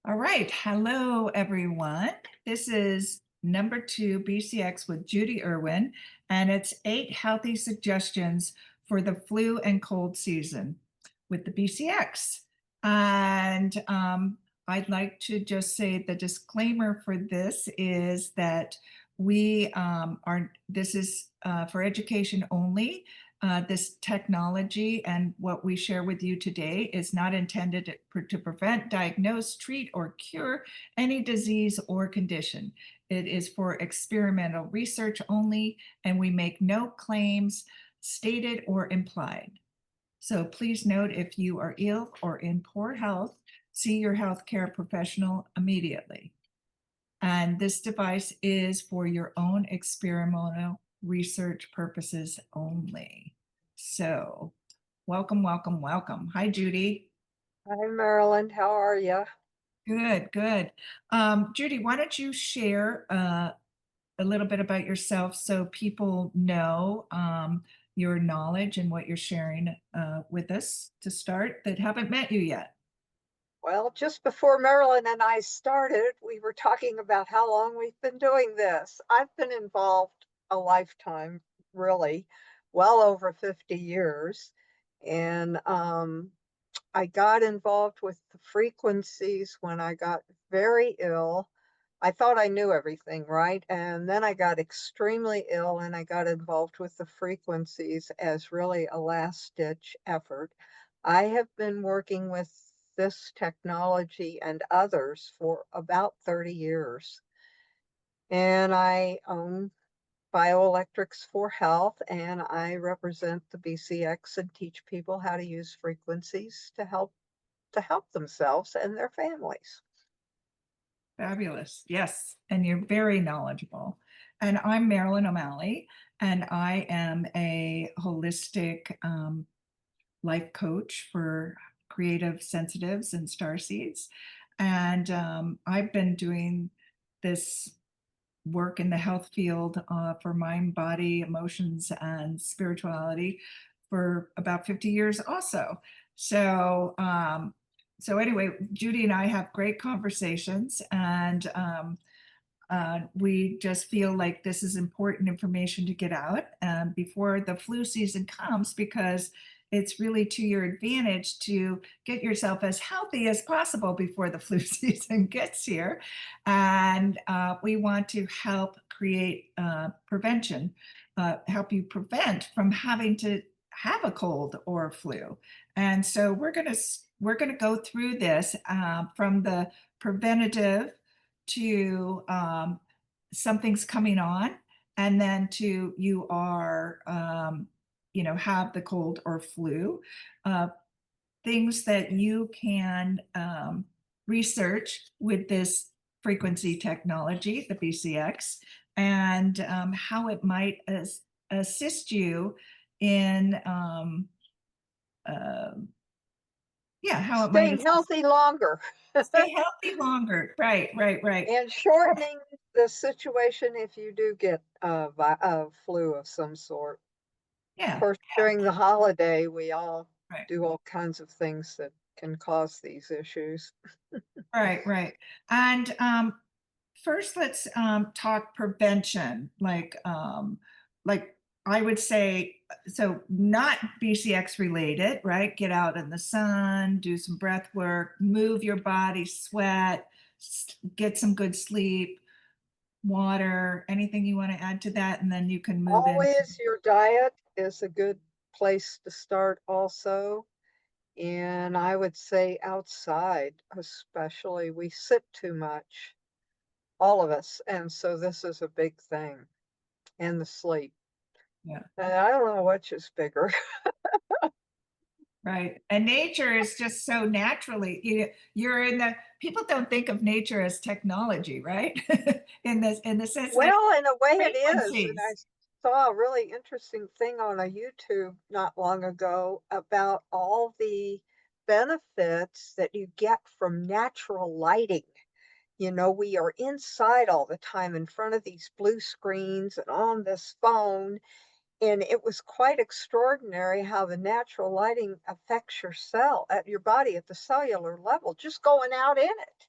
All right. Hello, everyone. This is number 2 BCX with Judy Erwin, and it's 8 healthy suggestions for the flu and cold season with the BCX. And I'd like to just say the disclaimer for this is that this is for education only. This technology and what we share with you today is not intended to prevent, diagnose, treat, or cure any disease or condition. It is for experimental research only, and we make no claims stated or implied. So please note, if you are ill or in poor health, see your healthcare professional immediately. And this device is for your own experimental research purposes only. So, welcome, welcome, welcome. Hi, Judy. Hi, Marilyn. How are you? Good, good. Judy, why don't you share a little bit about yourself so people know your knowledge and what you're sharing with us to start that haven't met you yet? Well, just before Marilyn and I started, we were talking about how long we've been doing this. I've been involved a lifetime, really, well over 50 years. And I got involved with the frequencies when I got very ill. I thought I knew everything, right? And then I got extremely ill and I got involved with the frequencies as really a last ditch effort. I have been working with this technology and others for about 30 years. And I own Bioelectrics for Health, and I represent the BCX and teach people how to use frequencies to help themselves and their families. Fabulous. Yes. And you're very knowledgeable. And I'm Marilyn O'Malley, and I am a holistic life coach for creative sensitives and starseeds. And I've been doing this work in the health field for mind, body, emotions, and spirituality for about 50 years also. So, so anyway, Judy and I have great conversations, and we just feel like this is important information to get out before the flu season comes, because it's really to your advantage to get yourself as healthy as possible before the flu season gets here. And we want to help create prevention, help you prevent from having to have a cold or a flu. And so we're gonna go through this from the preventative to something's coming on, and then to you are have the cold or flu, uh, things that you can research with this frequency technology, the BCX, and how it might assist you in uh, yeah, how it might Staying assist healthy longer stay healthy longer. Right, right, right. and shortening the situation if you do get a flu of some sort. Of Yeah, course, during the holiday, we all right. do all kinds of things that can cause these issues. Right, right. And first, let's talk prevention. Like I would say, so not BCX related, right? Get out in the sun, do some breath work, move your body, sweat, get some good sleep, water. Anything you want to add to that, and then you can move into. Always your diet is a good place to start also. And I would say outside, especially, we sit too much, all of us. And so this is a big thing. And the sleep. Yeah. And I don't know which is bigger. Right. And nature is just so naturally, you're in the people don't think of nature as technology, right? In the sense that Well, in a way it is. And I frequencies. saw a really interesting thing on a YouTube not long ago about all the benefits that you get from natural lighting. You know, we are inside all the time in front of these blue screens and on this phone. And it was quite extraordinary how the natural lighting affects your cell at your body at the cellular level, just going out in it.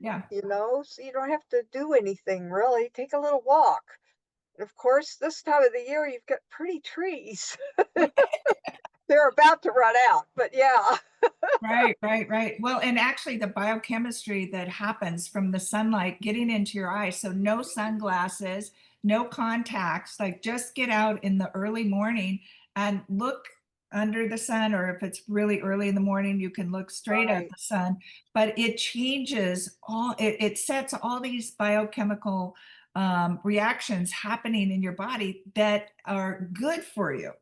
Yeah. So you don't have to do anything really. Take a little walk. And of course, this time of the year, you've got pretty trees. They're about to run out, but yeah. Right, right, right. Well, and actually, the biochemistry that happens from the sunlight getting into your eyes. So, no sunglasses, no contacts, like just get out in the early morning and look under the sun, or if it's really early in the morning, you can look straight at Right, the sun. But it changes it sets all these biochemical reactions happening in your body that are good for you.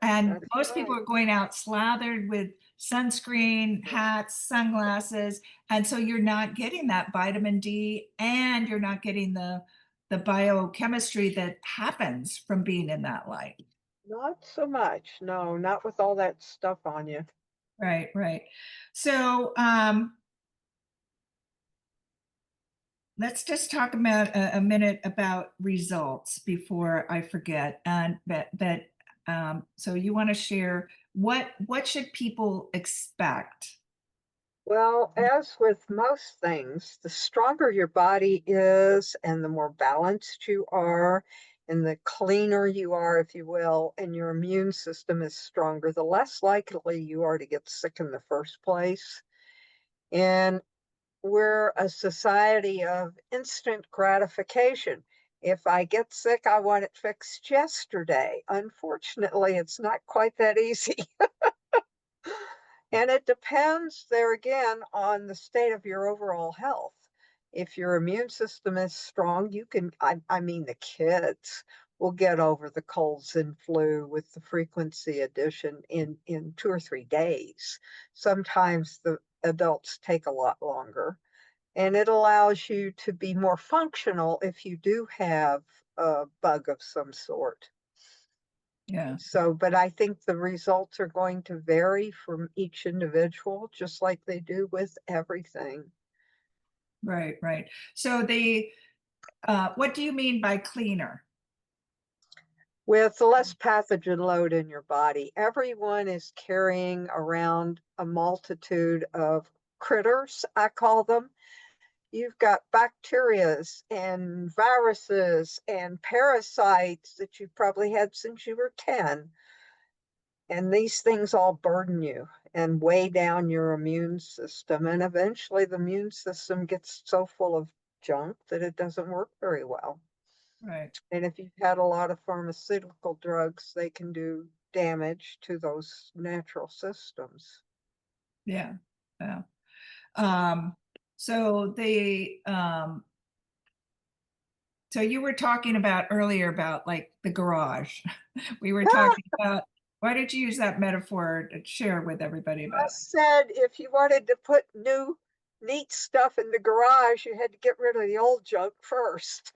And that's most people right. are going out slathered with sunscreen, hats, sunglasses, and so you're not getting that vitamin D, and you're not getting the biochemistry that happens from being in that light. Not so much. No, not with all that stuff on you. Right, right. So let's just talk about a minute about results before I forget. And so you want to share what should people expect? Well, as with most things, the stronger your body is and the more balanced you are, and the cleaner you are, if you will, and your immune system is stronger, the less likely you are to get sick in the first place. And we're a society of instant gratification. If I get sick, I want it fixed yesterday. Unfortunately, it's not quite that easy. And it depends there again on the state of your overall health. If your immune system is strong, you can, I mean, the kids will get over the colds and flu with the frequency addition in 2 or 3 days. Sometimes the adults take a lot longer. And it allows you to be more functional if you do have a bug of some sort. Yeah. So, but I think the results are going to vary from each individual, just like they do with everything. Right, right. So what do you mean by cleaner? With less pathogen load in your body, everyone is carrying around a multitude of critters, I call them. You've got bacterias and viruses and parasites that you've probably had since you were 10. And these things all burden you and weigh down your immune system. And eventually, the immune system gets so full of junk that it doesn't work very well. Right. And if you've had a lot of pharmaceutical drugs, they can do damage to those natural systems. Yeah. Yeah. Um, so so you were talking about earlier about like the garage. We were I talking about, why did you use that metaphor to share with everybody about? said if you wanted to put new, neat stuff in the garage, you had to get rid of the old junk first.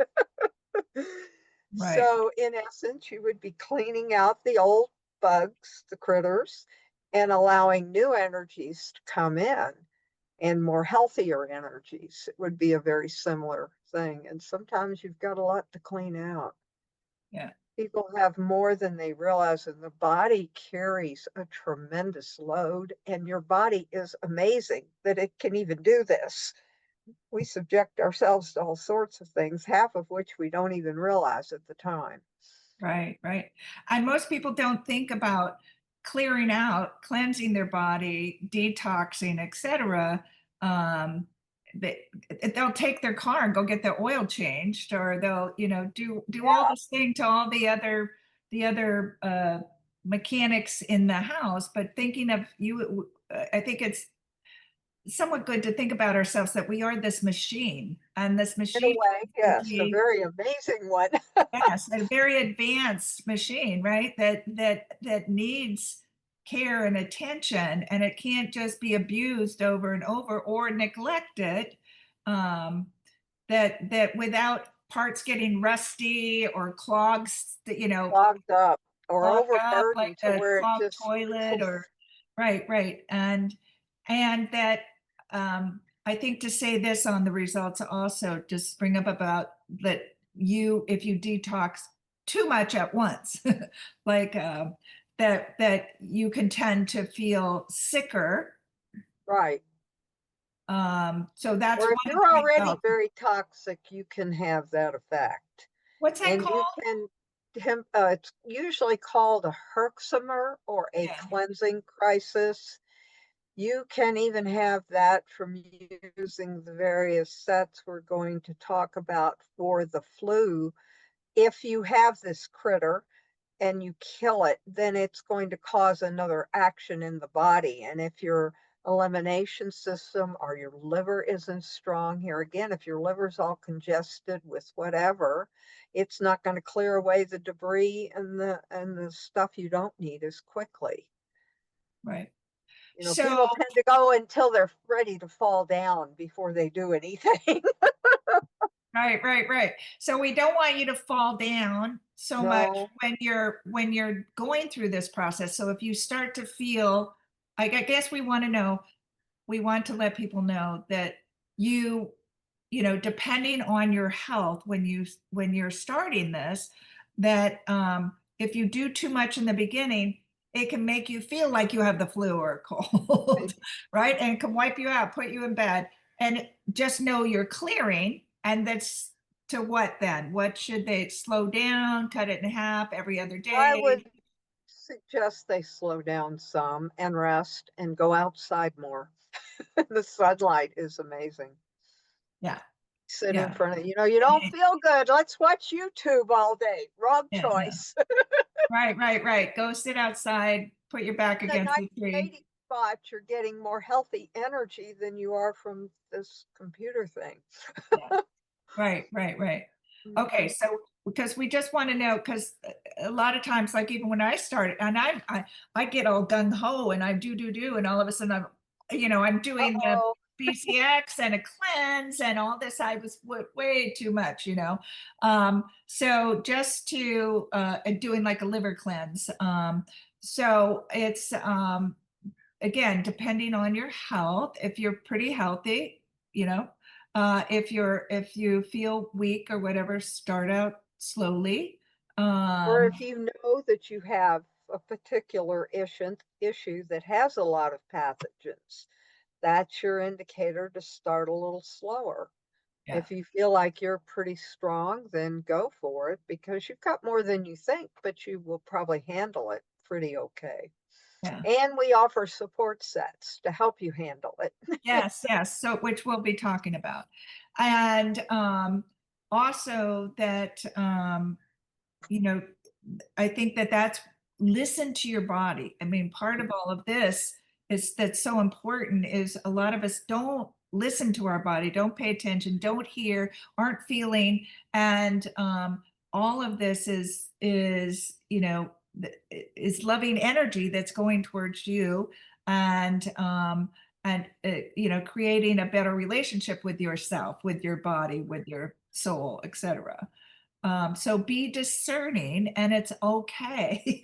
Right. So, in essence, you would be cleaning out the old bugs, the critters, and allowing new energies to come in and more healthier energies. It would be a very similar thing. And sometimes you've got a lot to clean out. Yeah. People have more than they realize, and the body carries a tremendous load. And your body is amazing that it can even do this. We subject ourselves to all sorts of things, half of which we don't even realize at the time. Right, right. And most people don't think about clearing out, cleansing their body, detoxing, etc. Um, they'll take their car and go get their oil changed, or they'll, do all Yeah. this thing to all the other mechanics in the house. But thinking of you, I think it's somewhat good to think about ourselves that we are this machine, and this In a machine way, to yes, a be. very amazing one. Yes, a very advanced machine, right? That needs care and attention, and it can't just be abused over and over or neglected. Um, that without parts getting rusty or clogs, Clogged up or clogged up like overburdened to the where it clogged just, toilet, oof, or right, right. And that I think to say this on the results also just bring up about that if you detox too much at once, like that you can tend to feel sicker, right. So that's Or if one of you're the already results. very toxic, you can have that effect. What's that And you called? can, it's usually called a herxemer or a Yeah. cleansing crisis. You can even have that from using the various sets we're going to talk about for the flu. If you have this critter and you kill it, then it's going to cause another action in the body. And if your elimination system or your liver isn't strong, here again, if your liver's all congested with whatever, it's not going to clear away the debris and the stuff you don't need as quickly. Right. You know, So, people tend to go until they're ready to fall down before they do anything. right. So we don't want you to fall down so much No. when you're going through this process. So if you start to feel, I guess we want to let people know that you depending on your health when you're starting this, that if you do too much in the beginning, it can make you feel like you have the flu or a cold, right? And it can wipe you out, put you in bed. And just know you're clearing. And that's to what then? What should they slow down, cut it in half every other I day? would suggest they slow down some and rest and go outside more. The sunlight is amazing. Yeah, Sit in yeah, front of, you don't feel good. Let's watch YouTube all day. Wrong yeah. choice. Right. Go sit outside, put your back The against nice the tree. shady spot, you're getting more healthy energy than you are from this computer thing. Yeah. Right. Okay, Mhm. so because we just want to know, because a lot of times, like even when I started, and I get all gung ho and I do, and all of a sudden I'm doing the Uh-oh. BCX and a cleanse and all this. I was way too much. So just to doing like a liver cleanse. So it's again, depending on your health, if you're pretty healthy, if you feel weak or whatever, start out slowly. Or Um, if you know that you have a particular issue that has a lot of pathogens, that's your indicator to start a little slower. yeah, If you feel like you're pretty strong, then go for it because you've got more than you think, but you will probably handle it pretty okay. yeah, And we offer support sets to help you handle it. yes. So which we'll be talking about, and also that you know I think that that's listen to your body. I mean, part of all of this is that's so important is a lot of us don't listen to our body, don't pay attention, don't hear, aren't feeling, and all of this is loving energy that's going towards you, and creating a better relationship with yourself, with your body, with your soul, etc. So be discerning, and it's okay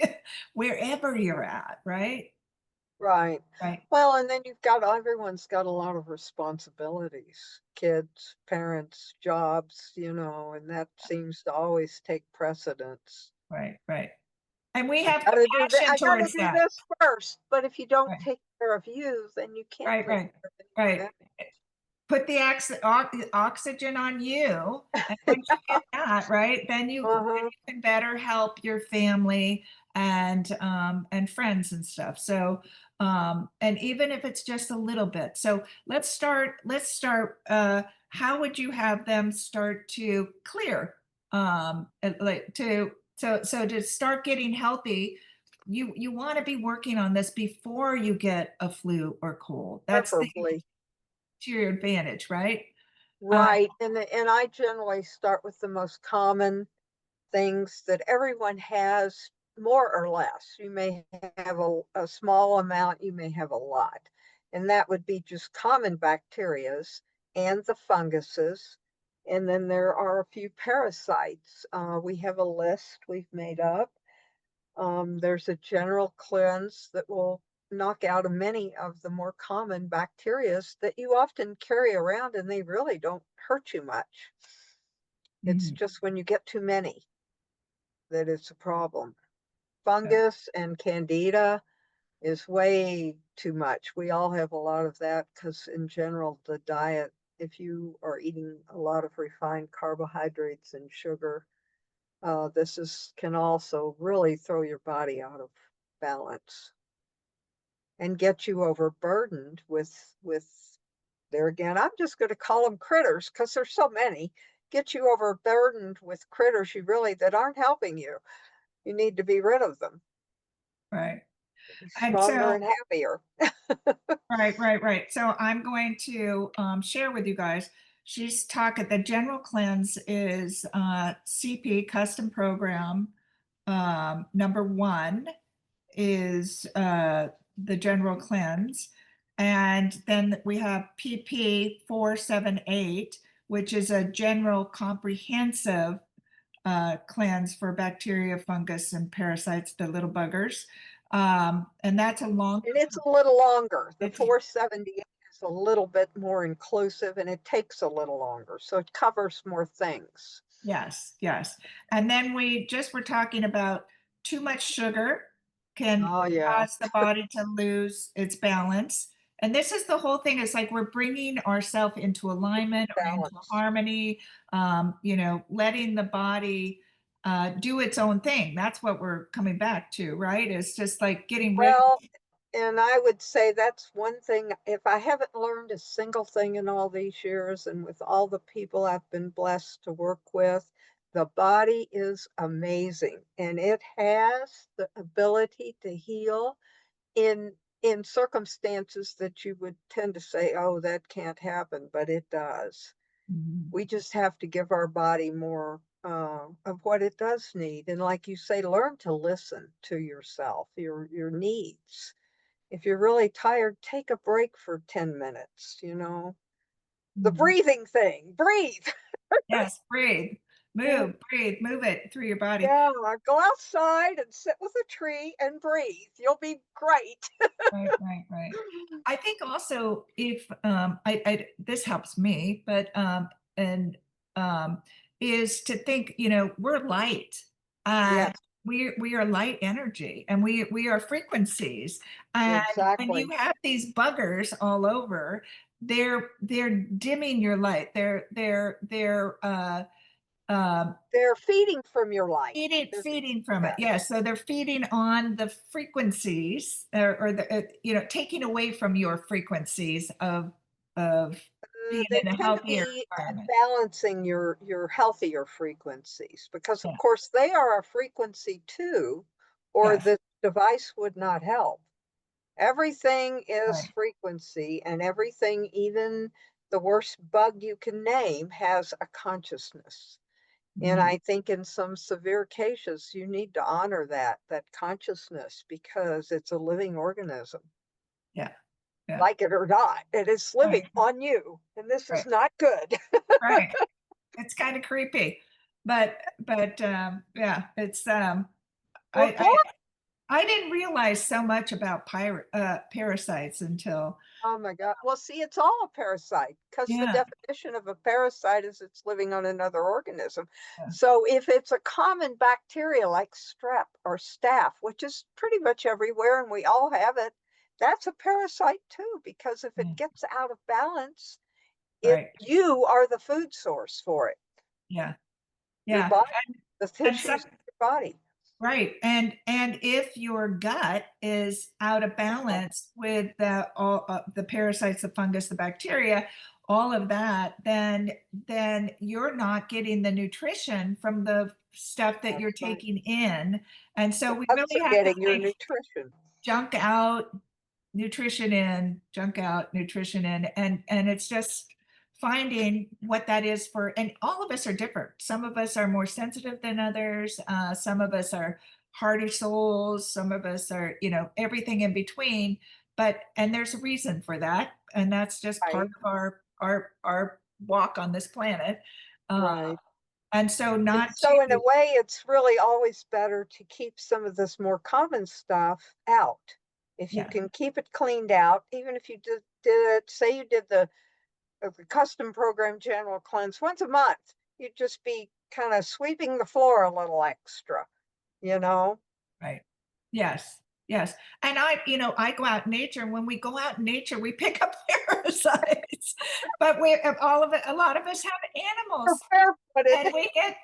wherever you're at, right? Right. Right, Well, and then everyone's got a lot of responsibilities, kids, parents, jobs, and that seems to always take precedence. right. And we I have gotta do that. compassion I gotta towards do that. this first. But if you don't Right, take care of you, then you can't right, take right, care of anyone right. else. Put the oxygen on you, and once you get that right, Uh-huh. you can better help your family and friends and stuff. So and even if it's just a little bit. So let's start how would you have them start to clear, like to start getting healthy? You want to be working on this before you get a flu or cold. That's the Preferably. to your advantage, right? Uh, Right. And I generally start with the most common things that everyone has more or less. You may have a small amount, you may have a lot. And that would be just common bacterias and the funguses. And then there are a few parasites. We have a list we've made up. There's a general cleanse that will knock out many of the more common bacterias that you often carry around and they really don't hurt you much. It's mhm, just when you get too many that it's a problem. yeah, Fungus and candida is way too much. We all have a lot of that because in general, the diet, if you are eating a lot of refined carbohydrates and sugar, can also really throw your body out of balance and get you overburdened with there again. I'm just going to call them critters because there's so many. Get you overburdened with critters that aren't helping you. You need to be rid of them. Right. Be And stronger so, and happier. right. So I'm going to share with you guys. She's talking, the general cleanse is CP custom program. Number one is the general cleanse. And then we have PP 478, which is a general comprehensive cleanse for bacteria, fungus, and parasites, the little buggers. And that's a longer, And it's a little longer. The it's 478 is a little bit more inclusive and it takes a little longer. So it covers more things. yes. And then we just were talking about too much sugar can Oh, yeah. cause the body to lose its balance. And this is the whole thing. It's like we're bringing ourselves into alignment or into Balance. harmony, letting the body do its own thing. That's what we're coming back to, right? It's just like getting rid. Well, and I would say that's one thing. If I haven't learned a single thing in all these years, and with all the people I've been blessed to work with, the body is amazing and it has the ability to heal in circumstances that you would tend to say, oh, that can't happen, but it does. Mhm. We just have to give our body more of what it does need. And like you say, learn to listen to yourself, your needs. If you're really tired, take a break for 10 minutes, The Mhm. breathing thing, breathe. Yes, breathe, move it through your body. Yeah, go outside and sit with a tree and breathe. You'll be great. Right. I think also if I this helps me, but and is to think, we're light. Yes, We are light energy and we are frequencies. And when you exactly. have these buggers all over, they're dimming your light. They're um They're feeding from your light. There's, feeding from it. yes. Yeah, so they're feeding on the frequencies or the taking away from your frequencies of being They in a tend to healthier be environment. balancing your healthier frequencies because, of Yeah, course, they are a frequency too, or yes, the device would not help. Everything is right. frequency, and everything, even the worst bug you can name, has a consciousness. And Mhm. I think in some severe cases, you need to honor that consciousness because it's a living organism, Yeah, yeah, like it or not. It is right, living on you, and this is right, not good. right. It's kind of creepy, but yeah, it's Well, I I didn't realize so much about parasites until oh my God. Well, see, it's all a parasite because the yeah, definition of a parasite is it's living on another organism. yeah, So if it's a common bacteria like strep or staph, which is pretty much everywhere and we all have it, that's a parasite too, because if it yeah, gets out of balance, right, you are the food source for it. yeah, Your yeah, body, the and some. tissues of your body. Right. And if your gut is out of balance with the parasites, the fungus, the bacteria, all of that, then you're not getting the nutrition from the stuff that you're That's right. taking in. And so The we bugs really are have to getting your like nutrition. junk out, nutrition in, junk out, nutrition in, and it's just finding what that is for. And all of us are different. Some of us are more sensitive than others. Some of us are harder souls. Some of us are, everything in between. But and there's a reason for that, and that's just part Right. of our walk on this planet. Uh, Right. and so And not so in a to, way, it's really always better to keep some of this more common stuff out. If you yeah, can keep it cleaned out, even if you did it, say you did the custom program general cleanse once a month, you'd just be kind of sweeping the floor a little extra, you know? right, yes, Yes. And I go out in nature, and when we go out in nature, we pick up parasites. But a lot of us have We're animals, and barefooted. we get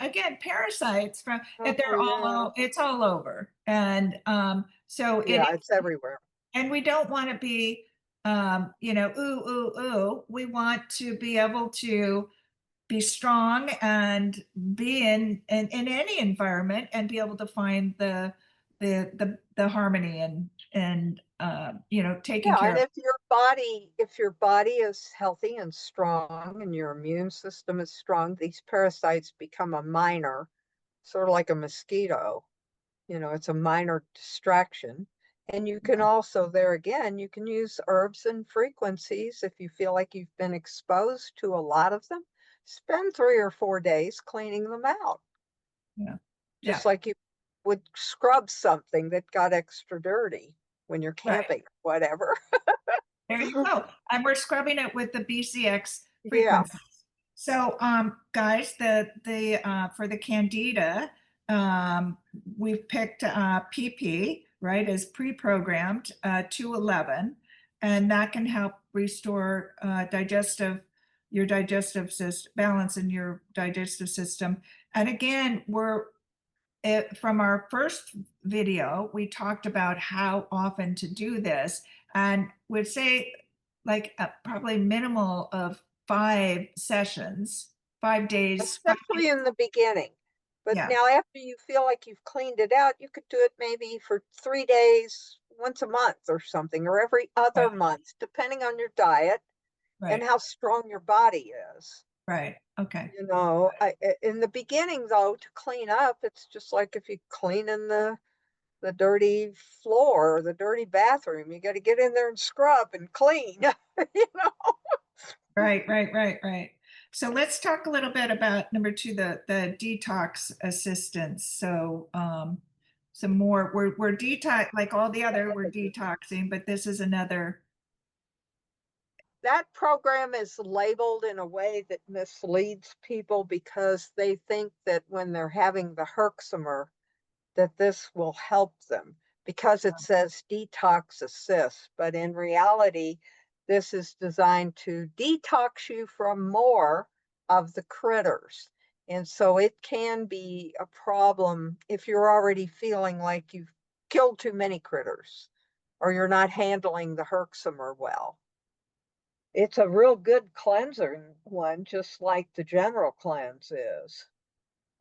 again, parasites from it. Oh, yeah. It's all over. And so Yeah, it's everywhere. and we don't want to be ooh, ooh, ooh. We want to be able to be strong and be in any environment and be able to find the harmony and taking Yeah, care and of. if your body is healthy and strong and your immune system is strong, these parasites become a minor, sort of like a mosquito. It's a minor distraction. And you can also, there again, you can use herbs and frequencies if you feel like you've been exposed to a lot of them. Spend 3 or 4 days cleaning them out, Yeah, yeah, just like you would scrub something that got extra dirty when you're right. camping, whatever. There you go. And we're scrubbing it with the BCX Yeah, frequencies. So, guys, the for the Candida, we've picked PP, right, as pre-programmed 211, and that can help restore your digestive system, balance in your digestive system. And again, from our first video, we talked about how often to do this, and would say like probably minimal of 5 sessions, 5 days, especially in the beginning. But yeah, now, after you feel like you've cleaned it out, you could do it maybe for 3 days, once a month or something, or every other right, month, depending on your diet and right, how strong your body is. right, okay, In the beginning, though, to clean up, it's just like if you clean in the dirty floor or the dirty bathroom, you got to get in there and scrub and clean. you know. right. So let's talk a little bit about number two, the detox assistance. So some more, we're detox like all the other, we're detoxing, but this is another. That program is labeled in a way that misleads people because they think that when they're having the Herxheimer, that this will help them because it says detox assist. But in reality, this is designed to detox you from more of the critters. And so it can be a problem if you're already feeling like you've killed too many critters or you're not handling the Herxheimer well. It's a real good cleanser one, just like the general cleanse is.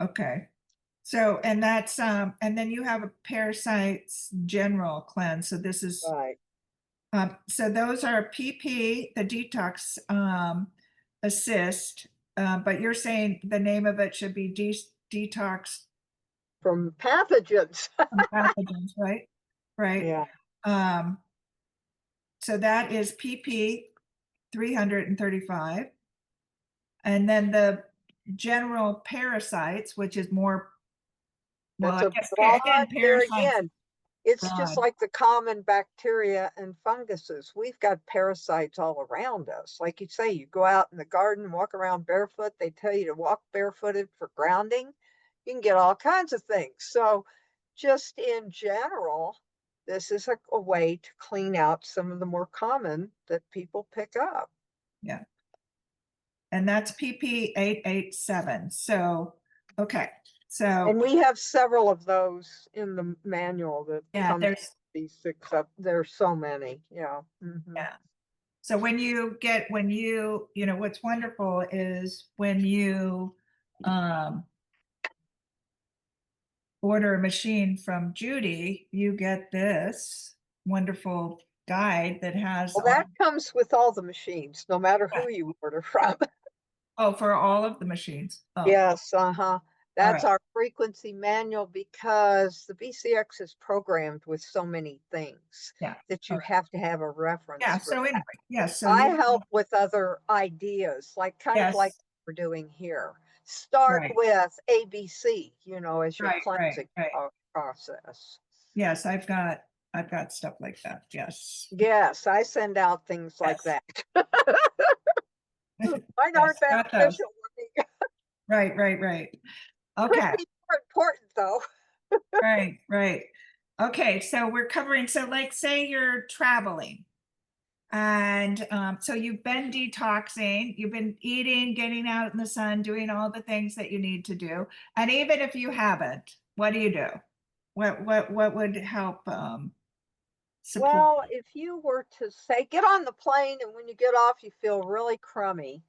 Okay. So, and then you have a parasites general cleanse. So this is, Right. so those are PP, the detox assist, but you're saying the name of it should be detox From pathogens. from pathogens, right? Right. Yeah. Um, so that is PP 335. And then the general parasites, which is more, well, That's I a guess, broad, again, there parasites, again, it's just broad. like the common bacteria and funguses. We've got parasites all around us. Like you say, you go out in the garden, walk around barefoot. They tell you to walk barefooted for grounding. You can get all kinds of things. So, just in general, this is a way to clean out some of the more common that people pick up. Yeah. And that's PP 887. So, okay. So, And we have several of those in the manual that yeah, comes with these 6 up. There's so many. Yeah. yeah. So what's wonderful is when you um, order a machine from Judy, you get this wonderful guide that has Well, all, that comes with all the machines, no matter yeah. who you order from. Oh, for all of the machines. Oh, Yes, uh-huh. all That's right. our frequency manual because the BCX is programmed with so many things Yeah. that All you right. have to have a reference Yeah. for So that. anyway, yeah. So I you, help with other ideas, like kind of like yes. we're doing here. Start Right. with ABC, as your Right. cleansing Right. process. Yes. I've got stuff like that. Yes. Yes, I send out things like Yes. that. Mine aren't Yes. that Got those. official. Right. Could Okay. be more important though. Right. Okay, so we're covering, so like say you're traveling and so you've been detoxing, you've been eating, getting out in the sun, doing all the things that you need to do. And even if you haven't, what do you do? What would help support? Well, if you were to say, get on the plane and when you get off, you feel really crummy,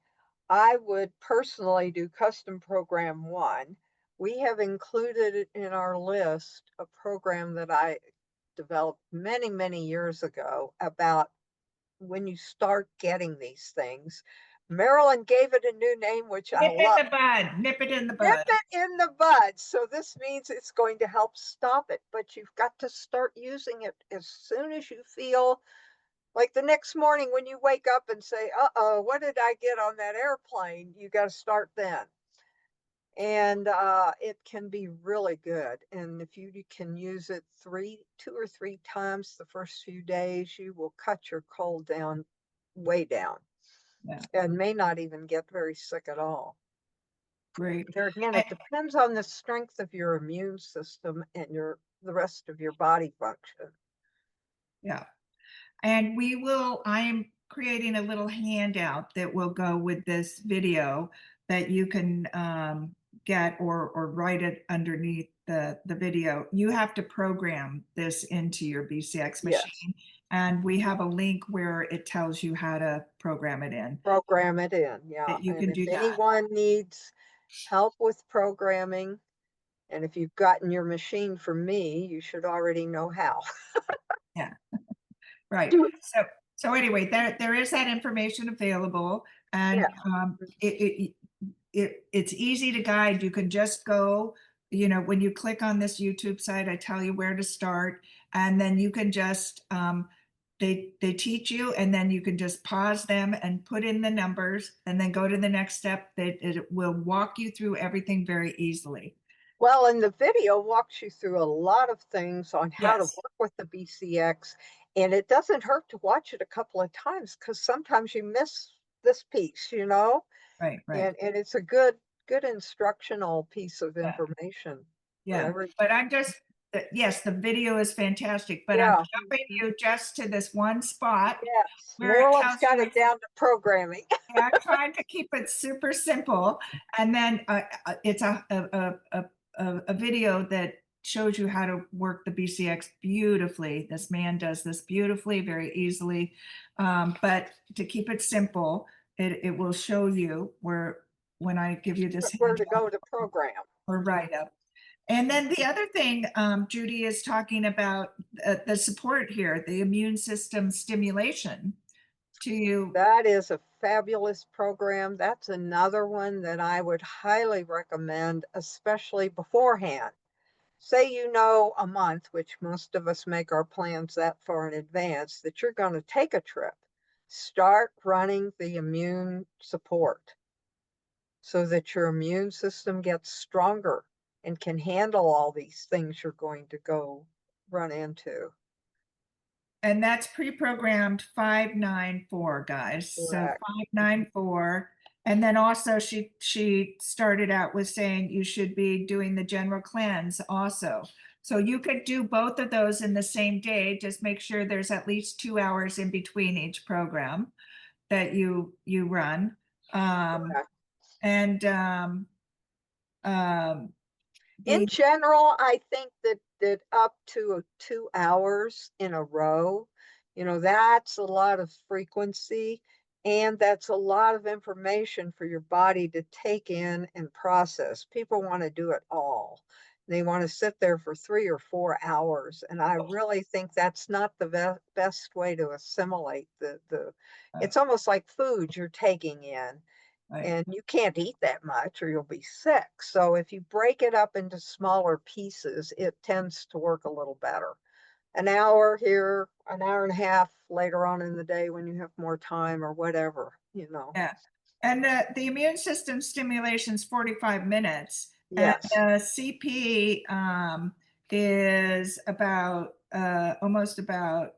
I would personally do custom program one. We have included it in our list a program that I developed many, many years ago about when you start getting these things. Marilyn gave it a new name, which I Nip in love. the bud, nip it in the Nip bud. it in the bud. So this means it's going to help stop it, but you've got to start using it as soon as you feel like the next morning when you wake up and say, uh-oh, what did I get on that airplane? You got to start then. And it can be really good. And if you can use it 2 or 3 times the first few days, you will cut your cold down way down Yeah, and may not even get very sick at all. great. There again, And- it depends on the strength of your immune system and the rest of your body function. yeah. And I am creating a little handout that will go with this video that you can get or write it underneath the video. You have to program this into your BCX Yes, machine. And we have a link where it tells you how to program it in, program it in. Yeah. that you And can if do that. anyone needs help with programming, and if you've gotten your machine from me, you should already know how. Yeah, right. So anyway, there is that information available, and Yeah. it's easy to guide. You can just go, when you click on this YouTube site, I tell you where to start, and then you can just they teach you, and then you can just pause them and put in the numbers, and then go to the next step. That it will walk you through everything very easily. Well, and the video walks you through a lot of things on how to Yes, work with the BCX. And it doesn't hurt to watch it a couple of times because sometimes you miss this piece, right, right. and it's a good instructional piece of Yeah. information for Yeah, every. but yes, the video is fantastic, but I'm Yeah. jumping you just to this one spot Yes. where it Marilyn's tells got you it down to programming. I'm trying to keep it super simple. And then it's a video that shows you how to work the BCX beautifully. This man does this beautifully, very easily. But to keep it simple, it will show you when I give you this Where to handout go to program. or write up. And then the other thing, Judy is talking about the support here, the immune system stimulation to, That is a fabulous program. That's another one that I would highly recommend, especially beforehand. Say you know a month, which most of us make our plans that far in advance, that you're going to take a trip. Start running the immune support so that your immune system gets stronger and can handle all these things you're going to go run into. and that's pre-programmed 594, guys. So Correct. 594. And then also she started out with saying you should be doing the general cleanse also. So you could do both of those in the same day. Just make sure there's at least 2 hours in between each program that you run. Um, Correct. and In the general, I think that up to 2 hours in a row, that's a lot of frequency and that's a lot of information for your body to take in and process. People want to do it all. They want to sit there for 3 or 4 hours. And I really think that's not the best way to assimilate it's almost like food you're taking in right. and you can't eat that much or you'll be sick. So if you break it up into smaller pieces, it tends to work a little better. An hour here, an hour and a half later on in the day when you have more time or whatever. Yeah. And the immune system stimulation is 45 minutes. And Yes, the CP is about almost about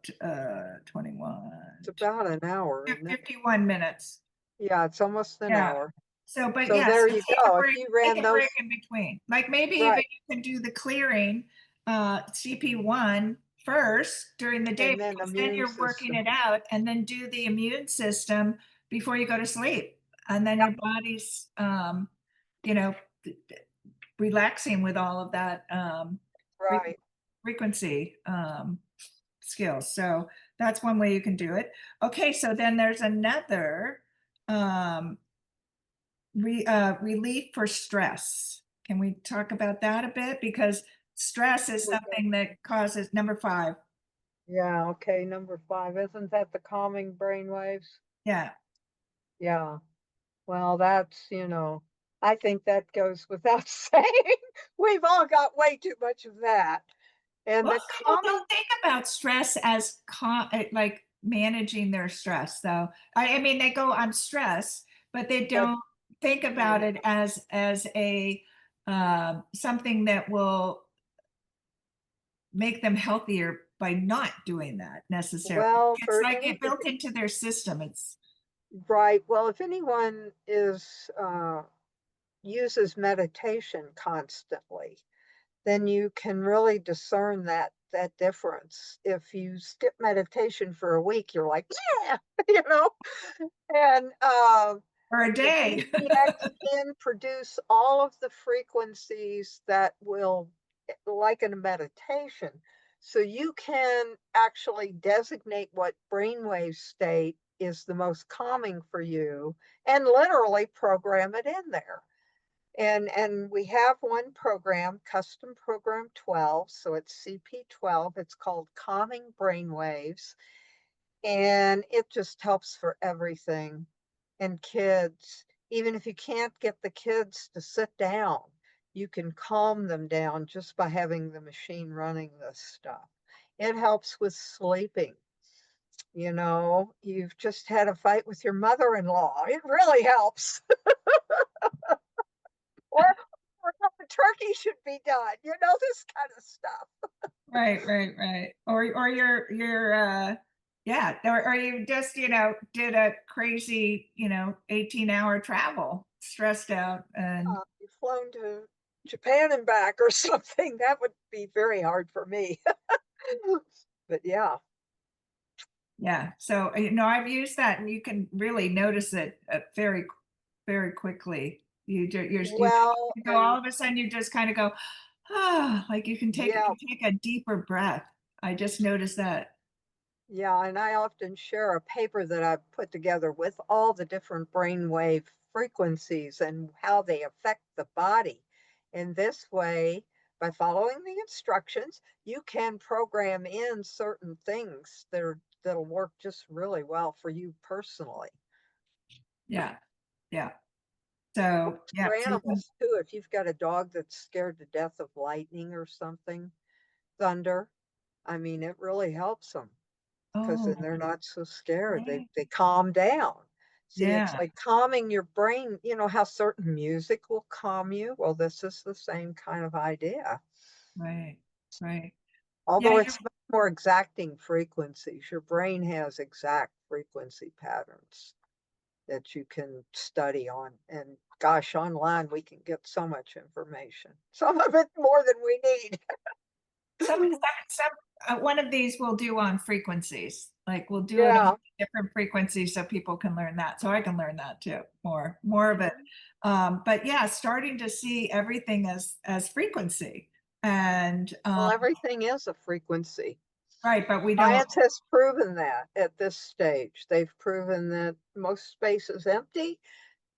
21, it's about an hour, isn't it? 51 minutes. Yeah, it's almost an Yeah. hour. So, but So yeah, there so you go. If you take ran a break those in between. Like maybe even right, you can do the clearing CP1 first during the day and then because then immune you're working system. it out, and then do the immune system before you go to sleep. And then your body's, you know, relaxing with all of that Right. frequency skills. So that's one way you can do it. Okay, so then there's another um, relief for stress. Can we talk about that a bit? Because stress is We can- something that causes number 5. Yeah, okay, number 5. Isn't that the calming brain waves? Yeah. Yeah. Well, that's, I think that goes without saying. We've all got way too much of that. And the Most people calming, don't think about stress as like managing their stress, though. I mean, they go, I'm stressed, but they but don't think yeah. about it as a something that will make them healthier by not doing that necessarily. Well, It's for like any, it built into their system. It's right. Well, if anyone uses meditation constantly, then you can really discern that difference. If you skip meditation for a week, you're like, yeah, you know, and for a the day. BCX can produce all of the frequencies that will, like in a meditation. So you can actually designate what brainwave state is the most calming for you and literally program it in there. And we have one program, custom program 12, so it's CP12. It's called Calming Brainwaves, and it just helps for everything. And kids, even if you can't get the kids to sit down, you can calm them down just by having the machine running this stuff. It helps with sleeping. You've just had a fight with your mother-in-law. It really helps. Or how the turkey should be done, this kind of stuff. Right, right, right. Or you're yeah, or you just, did a crazy, 18-hour travel, stressed out and You've flown to Japan and back or something. That would be very hard for me. But yeah. yeah. So, I've used that and you can really notice it very very quickly. You Well, go, all of a sudden you just kind of go, like yeah, you take a deeper breath. I just noticed that. yeah, and I often share a paper that I've put together with all the different brainwave frequencies and how they affect the body. In this way, by following the instructions, you can program in certain things that'll work just really well for you personally. Yeah. Yeah. So, Works yeah. for So you can, animals too. If you've got a dog that's scared to death of lightning or something, thunder, I mean, it really helps them because oh, then they're not so scared. They right. they calm down. See, it's Yeah. like calming your brain. You know how certain music will calm you? Well, this is the same kind of idea. Right. Right. Yeah. Although it's much more exacting frequencies. Your brain has exact frequency patterns that you can study on. And gosh, online we can get so much information. Some of it more than we need. One of these we'll do on frequencies. Like we'll do it on Yeah. different frequencies so people can learn that. So I can learn that too, more of it. Mhm. But yeah, starting to see everything as frequency. And Well, everything is a frequency. right, but we don't. Science has proven that at this stage. They've proven that most space is empty,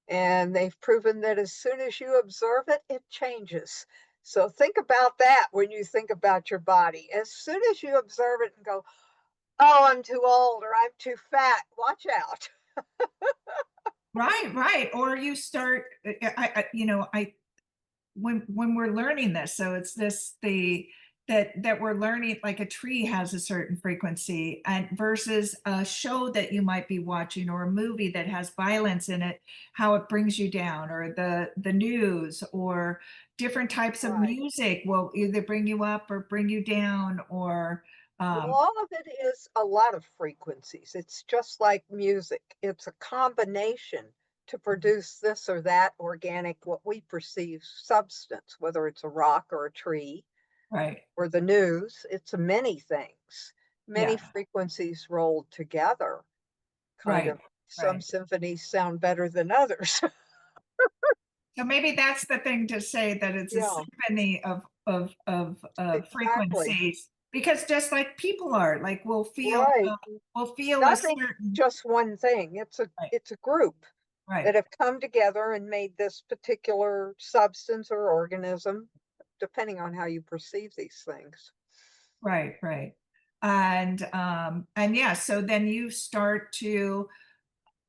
and they've proven that as soon as you observe it, it changes. So think about that when you think about your body. As soon as you observe it and go, oh, I'm too old or I'm too fat, watch out. Right, right. Or you start, I when we're learning this, so it's this the that we're learning, like a tree has a certain frequency and versus a show that you might be watching or a movie that has violence in it, how it brings you down, or the news or different types of Right. music will either bring you up or bring you down or Well, um all of it is a lot of frequencies. It's just like music. It's a combination to produce this or that organic, what we perceive substance, whether it's a rock or a tree. Right. or the news. It's many things, many Yeah. frequencies rolled together. Kind Right. of, some Right. symphonies sound better than others. So maybe that's the thing to say, that it's a Yeah, symphony of exactly. frequencies, because just like people are, like Right. we'll feel a Nothing certain. just one thing. Right. It's a group that Right. have come together and made this particular substance or organism, depending on how you perceive these things. Right. Right. And yeah, so then you start to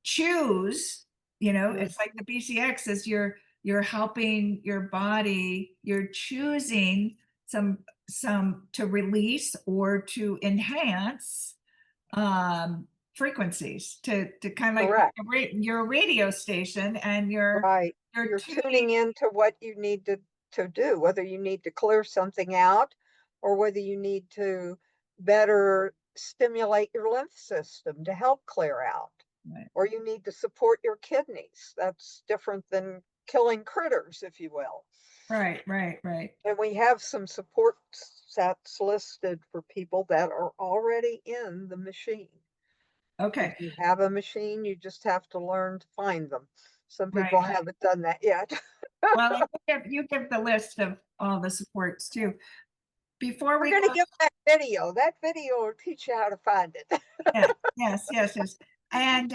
choose, Mm. it's like the BCX is you're helping your body, you're choosing some to release or to enhance frequencies, to kind of like Correct. your radio station, and Right. you're You're tuning. tuning into what you need to do, whether you need to clear something out or whether you need to better stimulate your lymph system to help clear out, Right. or you need to support your kidneys. That's different than killing critters, if you will. Right. Right. Right. And we have some support sets listed for people that are already in the machine. If Okay. you have a machine, you just have to learn to find them. Some Right. people Right. haven't done that yet. Well, you give the list of all the supports too. Before We're we going to go. give that video. That video will teach you how to find it. Yeah, yes, yes, yes. And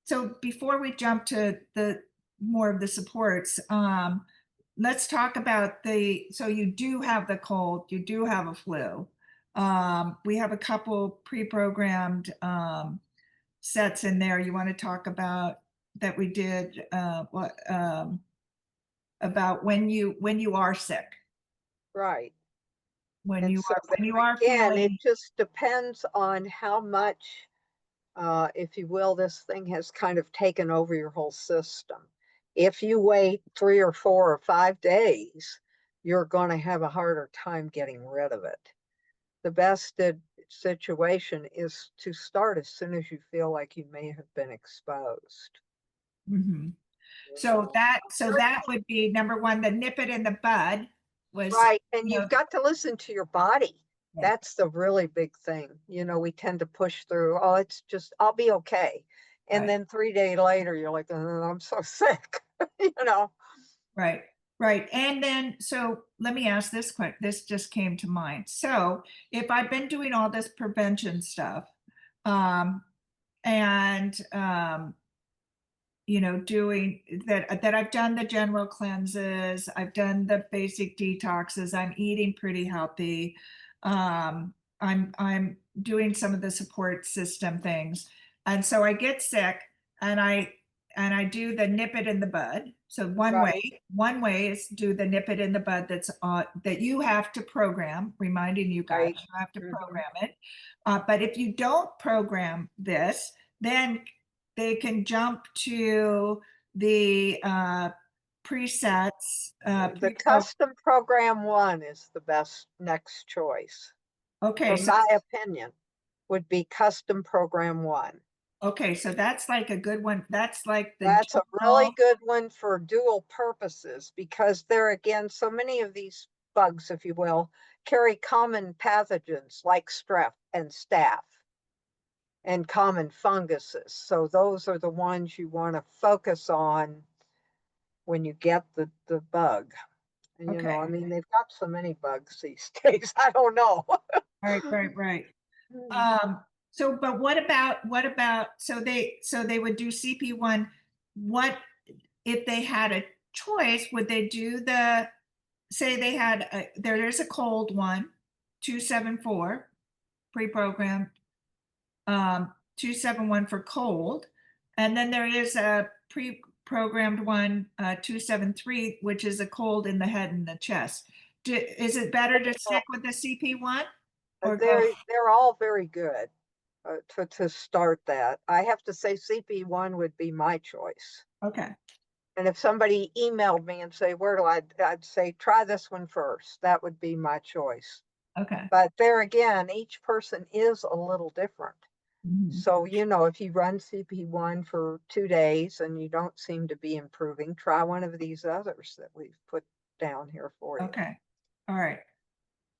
so before we jump to the more of the supports, let's talk about so you do have the cold, you do have a flu. We have a couple pre-programmed sets in there. You want to talk about that we did what about when you are sick, Right. when And you so are when you there are again, it feeling. just depends on how much, if you will, this thing has kind of taken over your whole system. If you wait 3 or 4 or 5 days, you're going to have a harder time getting rid of it. The best situation is to start as soon as you feel like you may have been exposed. Mhm. You So know? that would be number one. The nip it in the bud was, Right. And you know, you've got to listen to your body. right, That's the really big thing. We tend to push through, oh, it's just, I'll be okay. And right, then 3 days later, you're like, oh, I'm so sick. you know, right, right. And then, so let me ask this quick. This just came to mind. So if I've been doing all this prevention stuff, um, and doing that I've done the general cleanses, I've done the basic detoxes, I'm eating pretty healthy. I'm doing some of the support system things. And so I get sick, and I do the nip it in the bud. So right, one way is do the nip it in the bud, that you have to program, reminding you guys right. you have to Mhm. program it. But if you don't program this, then they can jump to the presets, The pre-pro. custom program one is the best next choice. Okay, From so my opinion, would be custom program one. that's like a good one. That's like the That's a really general. good one for dual purposes because there again, so many of these bugs, if you will, carry common pathogens like strep and staph and common funguses. So those are the ones you want to focus on when you get the bug. And I Okay, mean, they've got so many bugs these days. I don't know. right, right, right. So, but what about so they would do CP1. What if they had a choice? Would they do the say they had there's a cold one, 274 pre-programmed, 271 for cold. And then there is a pre-programmed one, 273, which is a cold in the head and the chest. Is it better to stick with the CP1 or go? They're all very good to start that. I have to say CP1 would be my choice. Okay. And if somebody emailed me and say, where do I'd say, try this one first. That would be my choice. Okay. But there again, each person is a little different. Mhm. So, if you run CP1 for 2 days and you don't seem to be improving, try one of these others that we've put down here for you. Okay. All right.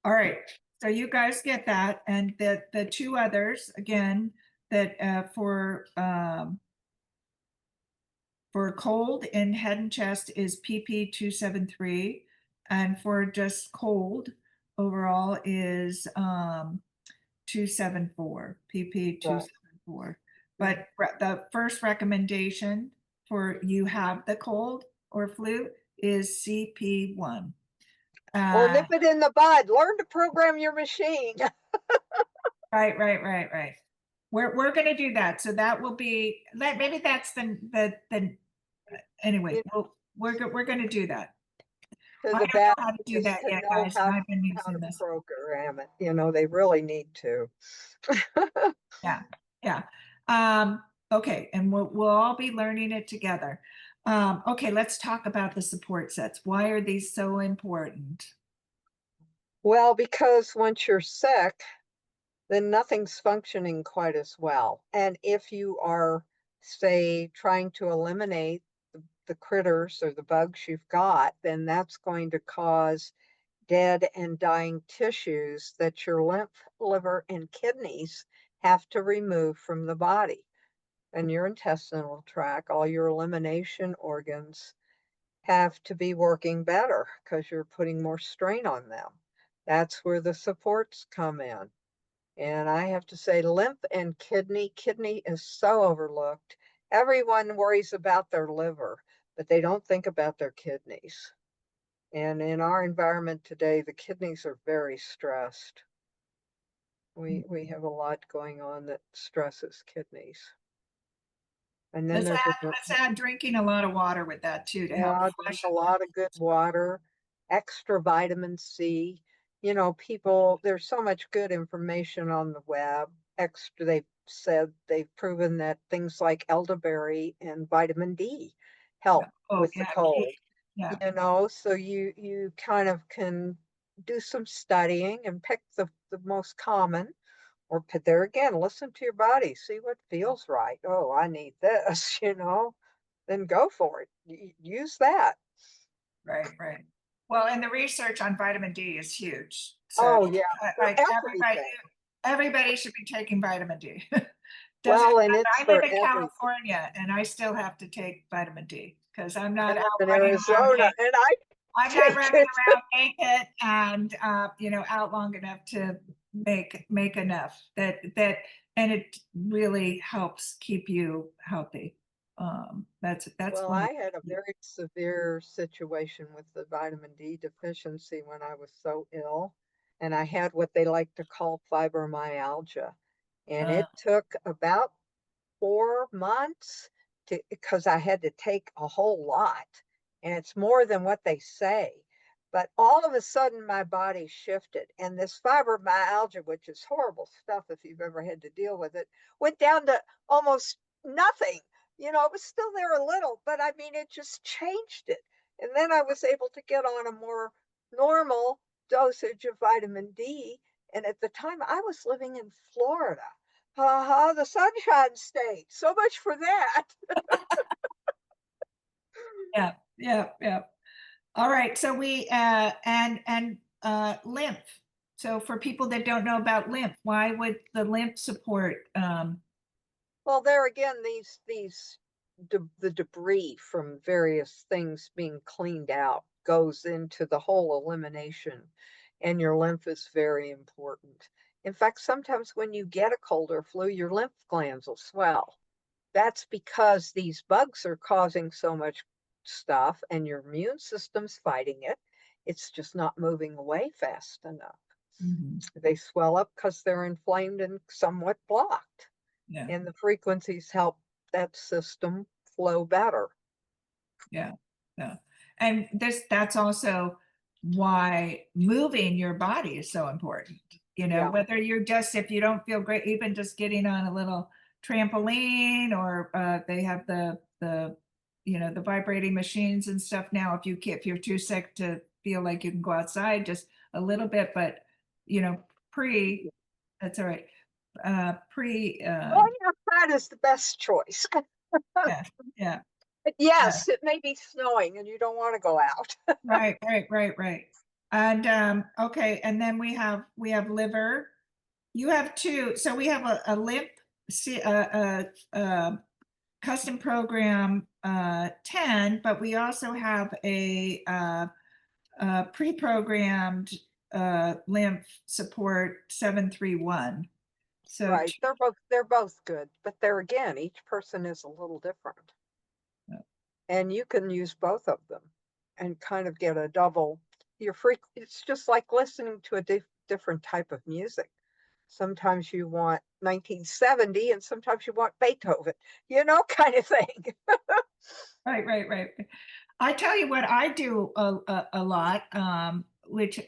All right, so you guys get that, and the two others again that for cold in head and chest is PP 273, and for just cold overall is 274, PP Right. 274. But the first recommendation for you have the cold or flu is CP1. Or Uh, nip it in the bud. Learn to program your machine. right. We're going to do that. So that will be that. Maybe that's the anyway. You We're going to do that. to I the don't know bad how to do is that to yet, know guys, and I've been how using to this. program it. They really need to. Yeah, yeah. Um, okay, and we'll all be learning it together. Okay, let's talk about the support sets. Why are these so important? Well, because once you're sick, then nothing's functioning quite as well. And if you are, say, trying to eliminate the critters or the bugs you've got, then that's going to cause dead and dying tissues that your lymph, liver, and kidneys have to remove from the body. And your intestinal tract, all your elimination organs have to be working better because you're putting more strain on them. That's where the supports come in. And I have to say, lymph and kidney is so overlooked. Everyone worries about their liver, but they don't think about their kidneys. And in our environment today, the kidneys are very stressed. We have a lot going on that stresses kidneys. And then Let's there's a add drinking a lot of water with that too to help drink a flush. lot of good water, extra vitamin C. People, there's so much good information on the web. They've proven that things like elderberry and vitamin D help Yeah. Oh with the yeah, cold. yeah, So you kind of can do some studying and pick the most common, or there again, listen to your body, see what feels right. Oh, I need this, then go for it. Use that. right. Well, and the research on vitamin D is huge. So Oh yeah, for like everything. everybody should be taking vitamin D. Doesn't Well, and it's I for live in everything. California and I still have to take vitamin D because I'm I not out live in running around Arizona and I I'm not take running it. around naked and out long enough to make enough and it really helps keep you healthy. That's Well, one of I had a the very severe situation with the vitamin D deficiency when I was so ill, and I had what they like to call fibromyalgia. And uh, it took about 4 months because I had to take a whole lot, and it's more than what they say. But all of a sudden, my body shifted, and this fibromyalgia, which is horrible stuff if you've ever had to deal with it, went down to almost nothing. It was still there a little, but I mean, it just changed it. And then I was able to get on a more normal dosage of vitamin D. And at the time, I was living in Florida. The Sunshine State. So much for that. yeah. All right, so we and lymph. So for people that don't know about lymph, why would the lymph support Well, there again, the debris from various things being cleaned out goes into the whole elimination, and your lymph is very important. In fact, sometimes when you get a cold or flu, your lymph glands will swell. That's because these bugs are causing so much stuff and your immune system's fighting it. It's just not moving away fast enough. mhm, They swell up because they're inflamed and somewhat blocked. yeah. And the frequencies help that system flow better. Yeah, yeah. And that's also why moving your body is so important. Yeah. Whether you're just, if you don't feel great, even just getting on a little trampoline or they have the vibrating machines and stuff now. If you're too sick to feel like you can go outside, just a little bit, but pre, that's all right. Pre, Going outside is the best choice. yeah, yeah, But yeah. yes, it may be snowing and you don't want to go out. Right. And okay, and then we have liver. You have two. So we have a lymph, custom program 10, but we also have a pre-programmed lymph support 731. So Right. They're both good, but there again, each person is a little different. And you can use both of them and kind of get a double your free it's just like listening to a different type of music. Sometimes you want 1970 and sometimes you want Beethoven, kind of thing. right, right, right. I tell you what I do a lot, which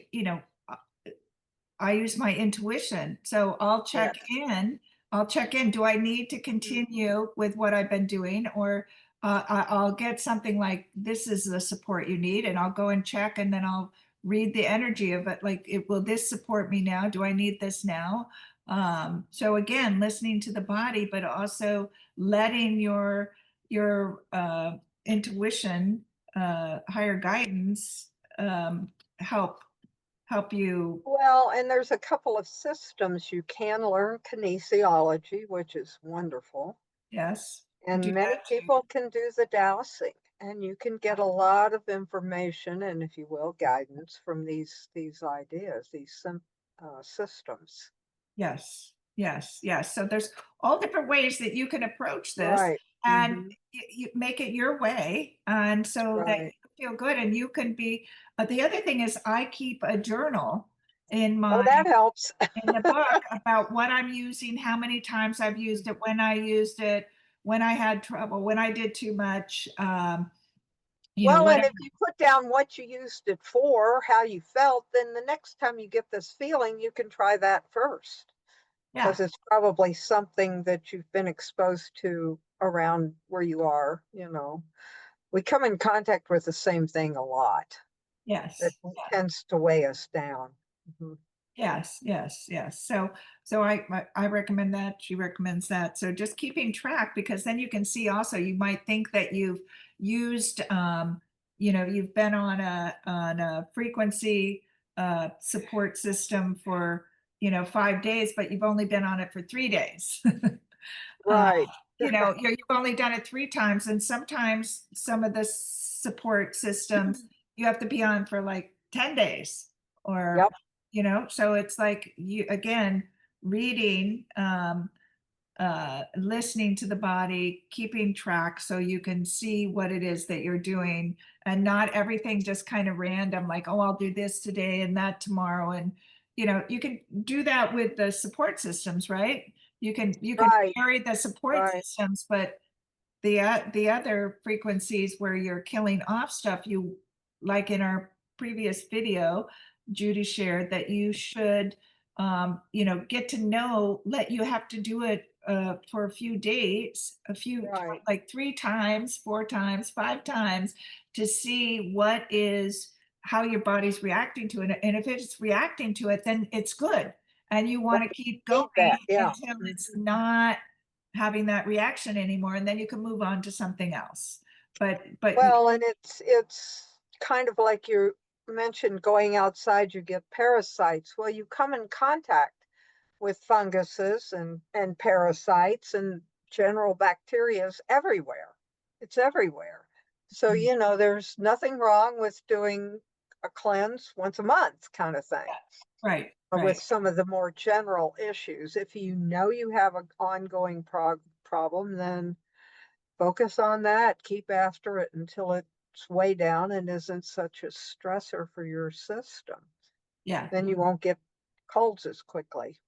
I use my intuition. So Yes. I'll check in. Do I need to Mhm. continue with what I've been doing? Or I'll get something like, this is the support you need. And I'll go and check, and then I'll read the energy of it. Like, will this support me now? Do I need this now? So again, listening to the body, but also letting your intuition, higher guidance, help you. Well, and there's a couple of systems you can learn kinesiology, which is wonderful. Yes, do And many that too. people can do the dowsing, and you can get a lot of information and, if you will, guidance from these ideas, systems. Yes, yes, yes. So there's all different ways that you can approach this, Right. and Hmm. you make it your way, and so that Right. you feel good and you can be. The other thing is, I keep a journal in Oh, my that helps. in the book about what I'm using, how many times I've used it, when I used it, when I had trouble, when I did too much, Well, and whatever. if you put down what you used it for, how you felt, then the next time you get this feeling, you can try that first, Yeah, because it's probably something that you've been exposed to around where you are. We come in contact with the same thing a lot that yes. tends to weigh us down. Mhm. Yes, yes, yes. So I recommend that. She recommends that. So just keeping track, because then you can see also, you might think that you've used, you've been on a frequency support system for 5 days, but you've only been on it for 3 days. uh, Right, you've only done it 3 times, and sometimes some of the support systems you have to be on for like 10 days, or yep, so it's like, you again, reading, listening to the body, keeping track so you can see what it is that you're doing, and not everything just kind of random, like, oh, I'll do this today and that tomorrow. And you can do that with the support systems, right? You can right, vary the support right, systems, but the other frequencies where you're killing off stuff, you, like in our previous video, Judy shared that you should, get to know, let you have to do it for a few days, right, like 3 times, 4 times, 5 times, to see how your body's reacting to it. And if it's reacting to it, then it's good. And you want to right. keep going Need that, yeah. until it's Mhm. not having that reaction anymore, and then you can move on to something else. But Well, and it's kind of like you mentioned going outside, you get parasites. Well, you come in contact with funguses and parasites and general bacterias everywhere. It's everywhere. So, there's nothing wrong with doing a cleanse once a month kind of thing. right, With right. some of the more general issues, if you know you have an ongoing problem, then focus on that, keep after it until it's way down and isn't such a stressor for your system. Yeah, Then you won't get colds as quickly.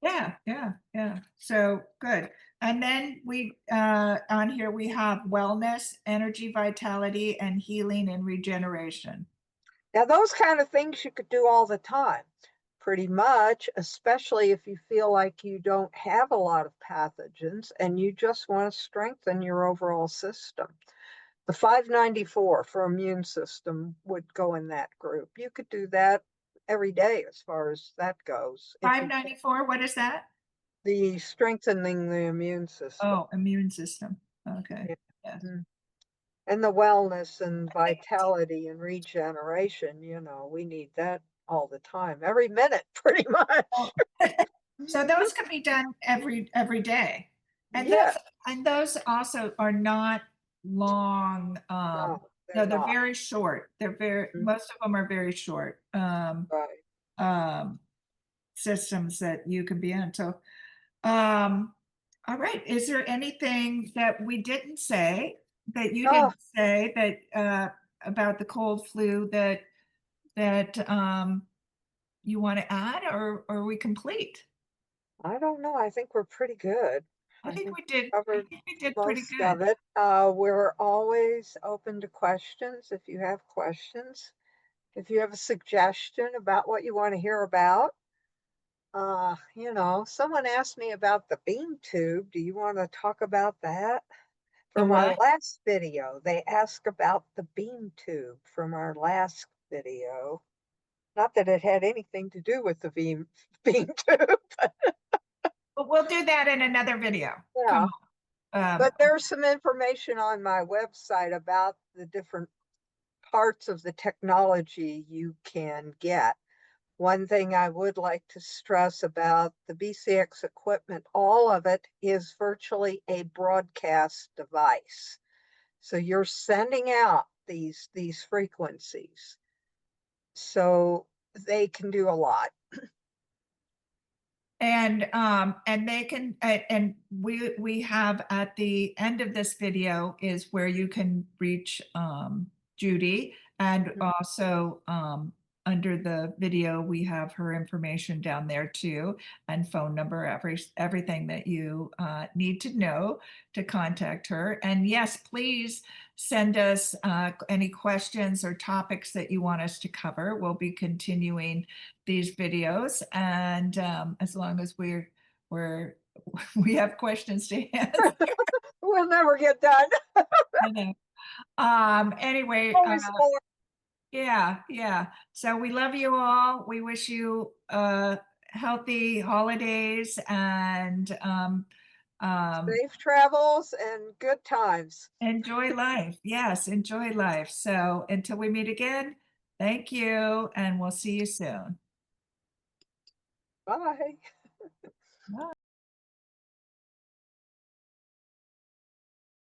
yeah, yeah, yeah. So good. And then we on here we have wellness, energy, vitality, and healing and regeneration. Now, those kind of things you could do all the time, pretty much, especially if you feel like you don't have a lot of pathogens and you just want to strengthen your overall system. The 594 for immune system would go in that group. You could do that every day as far as that goes, if you can. 594, what is that? The strengthening the immune system. Oh, immune system. Okay. Yeah. Yes. Mhm. And the wellness and vitality and regeneration, you know, we need that all the time, every minute, pretty much. So those can be done every day. And Yeah, those also are not long. no, they're No, they're not. very short. They're very Mhm. most of them are very short Right. um systems that you can be in. So um all right. Is there anything that we didn't say that you Oh, didn't say that about the cold flu that you want to add, or are we complete? I don't know. I think we're pretty good. I I think think we did. we I covered think we did pretty most good. of it. We're always open to questions if you have questions. If you have a suggestion about what you want to hear about, you know, someone asked me about the beam tube. Do you want to talk about that? The From our what? last video, they asked about the beam tube from our last video. Not that it had anything to do with the beam beam tube. But we'll do that in another video. Come Yeah. on. But there's some information on my website about the different parts of the technology you can get. One thing I would like to stress about the BCX equipment, all of it is virtually a broadcast device. So you're sending out these frequencies. So they can do a lot. And they can and we have at the end of this video is where you can reach Judy, and also under the video we have her information down there too, and phone number, everything that you need to know to contact her. And yes, please send us any questions or topics that you want us to cover. We'll be continuing these videos, and as long as we're we have questions to answer. We'll never get done. I know. Anyway, Always more. yeah, yeah. So we love you all. We wish you healthy holidays, and Safe travels and good times. enjoy life. Yes, enjoy life. So until we meet again, thank you, and we'll see you soon. Bye.